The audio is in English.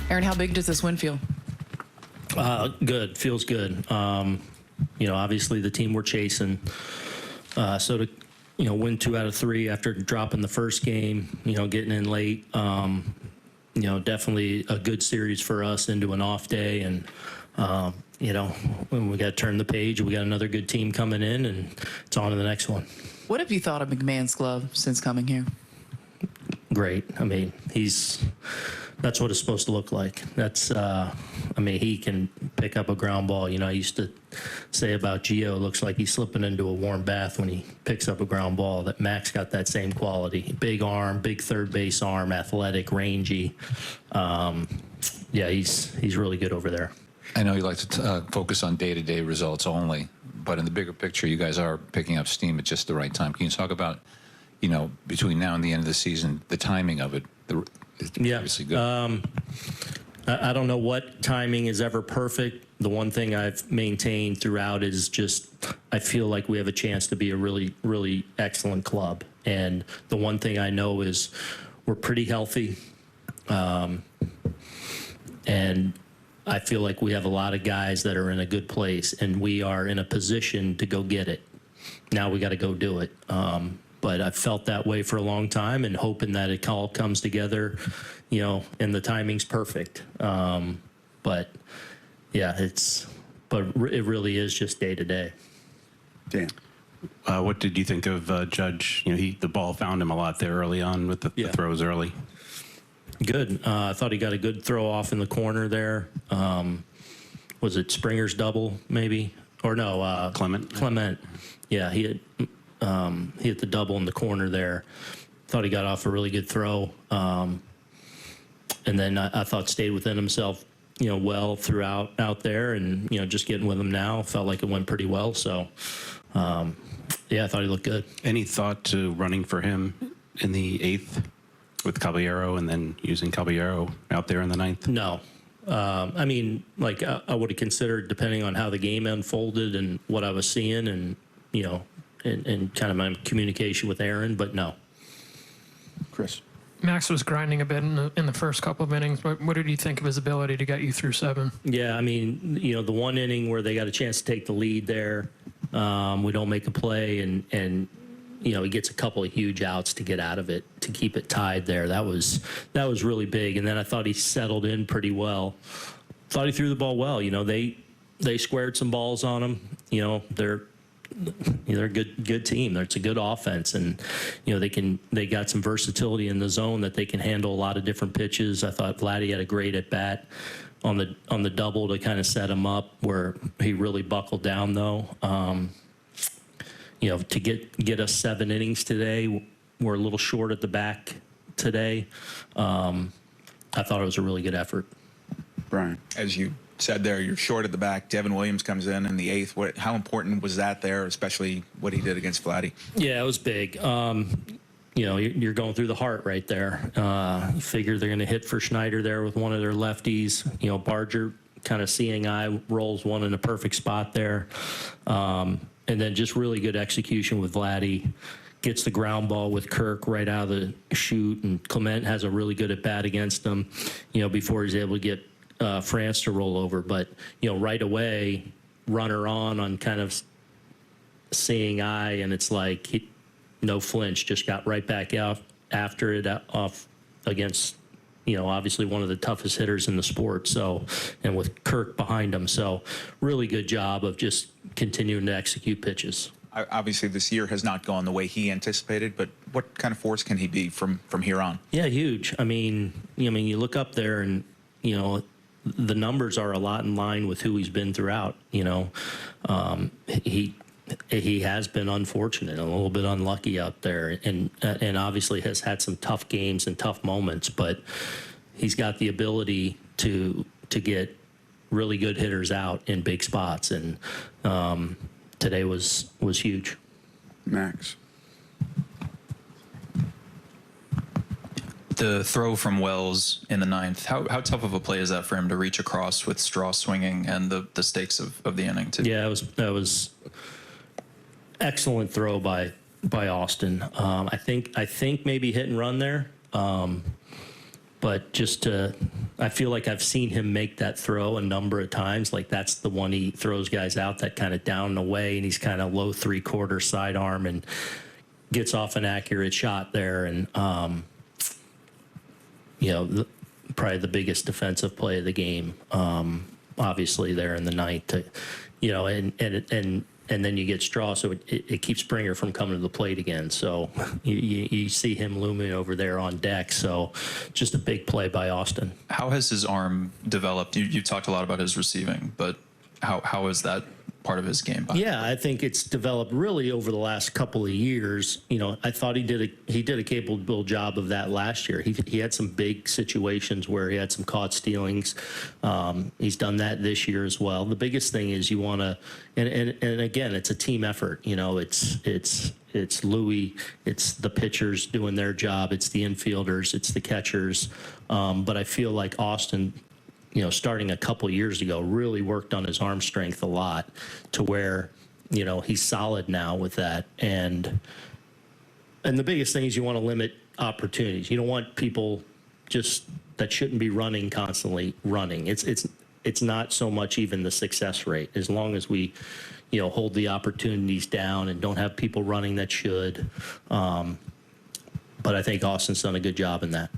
Aaron, how big does this win feel? Good. Feels good. Obviously the team we're chasing. So to, win 2 out of 3 after dropping the first game, getting in late, definitely a good series for us into an off day. And, when we got to turn the page, we got another good team coming in, and it's on to the next one. What have you thought of McMahon's glove since coming here? Great. I mean, that's what it's supposed to look like. He can pick up a ground ball. I used to say about Gio, it looks like he's slipping into a warm bath when he picks up a ground ball. That Max got that same quality. Big arm, big third base arm, athletic, rangy. He's really good over there. I know you like to focus on day-to-day results only, but in the bigger picture, you guys are picking up steam at just the right time. Can you talk about, between now and the end of the season, the timing of it? It's obviously good. I don't know what timing is ever perfect. The one thing I've maintained throughout is just I feel like we have a chance to be a really, really excellent club. And the one thing I know is we're pretty healthy. And I feel like we have a lot of guys that are in a good place, and we are in a position to go get it. Now we got to go do it. But I've felt that way for a long time, and hoping that it all comes together, and the timing's perfect. But it really is just day to day. Dan, what did you think of Judge? The ball found him a lot there early on with the throws early. Good. I thought he got a good throw off in the corner there. Was it Springer's double, maybe? Or no, Clement. Clement. Yeah, he hit the double in the corner there. Thought he got off a really good throw. And then I thought stayed within himself, well throughout out there, and, just getting with him now. Felt like it went pretty well. So, I thought he looked good. Any thought to running for him in the 8th? With Caballero, and then using Caballero out there in the 9th? No. I would have considered, depending on how the game unfolded and what I was seeing, and, and kind of my communication with Aaron, but no. Chris. Max was grinding a bit in the first couple of innings, but what did you think of his ability to get you through 7? Yeah, the one inning where they got a chance to take the lead there, we don't make a play, and he gets a couple of huge outs to get out of it, to keep it tied there. That was really big. And then I thought he settled in pretty well. Thought he threw the ball well. They squared some balls on him. They're a good team. It's a good offense, and they got some versatility in the zone that they can handle a lot of different pitches. I thought Vladdy had a great at bat on the double to kind of set him up, where he really buckled down though. To get us 7 innings today, we're a little short at the back today. I thought it was a really good effort. Brian. As you said there, you're short at the back. Devin Williams comes in the 8th. How important was that there, especially what he did against Vladdy? Yeah, it was big. You're going through the heart right there. You figure they're going to hit for Schneider there with one of their lefties. Barger kind of seeing eye rolls one in a perfect spot there. And then just really good execution with Vladdy. Gets the ground ball with Kirk right out of the chute, and Clement has a really good at bat against him, before he's able to get France to roll over. But, right away, runner on kind of seeing eye, and it's like no flinch, just got right back out after it off against, obviously one of the toughest hitters in the sport. So, and with Kirk behind him. So really good job of just continuing to execute pitches. Obviously, this year has not gone the way he anticipated, but what kind of force can he be from here on? Yeah, huge. You look up there, and the numbers are a lot in line with who he's been throughout. He has been unfortunate, a little bit unlucky out there, and obviously has had some tough games and tough moments. But he's got the ability to get really good hitters out in big spots, and today was huge. Max. The throw from Wells in the 9th, how tough of a play is that for him to reach across with Straw swinging and the stakes of the inning too? Yeah, that was excellent throw by Austin. I think maybe hit and run there. But just I feel like I've seen him make that throw a number of times. Like that's the one he throws guys out that kind of down and away, and he's kind of low 3/4 sidearm and gets off an accurate shot there. And probably the biggest defensive play of the game, obviously there in the ninth. And then you get Straw, so it keeps Springer from coming to the plate again. So you see him looming over there on deck. So just a big play by Austin. How has his arm developed? You've talked a lot about his receiving, but how is that part of his game? Yeah, I think it's developed really over the last couple of years. I thought he did a capable job of that last year. He had some big situations where he had some caught stealings. He's done that this year as well. The biggest thing is you want to, and again, it's a team effort. It's Louis, it's the pitchers doing their job, it's the infielders, it's the catchers. But I feel like Austin, starting a couple years ago, really worked on his arm strength a lot to where, he's solid now with that. And the biggest thing is you want to limit opportunities. You don't want people that shouldn't be running constantly running. It's not so much even the success rate, as long as we, hold the opportunities down and don't have people running that should. But I think Austin's done a good job in that.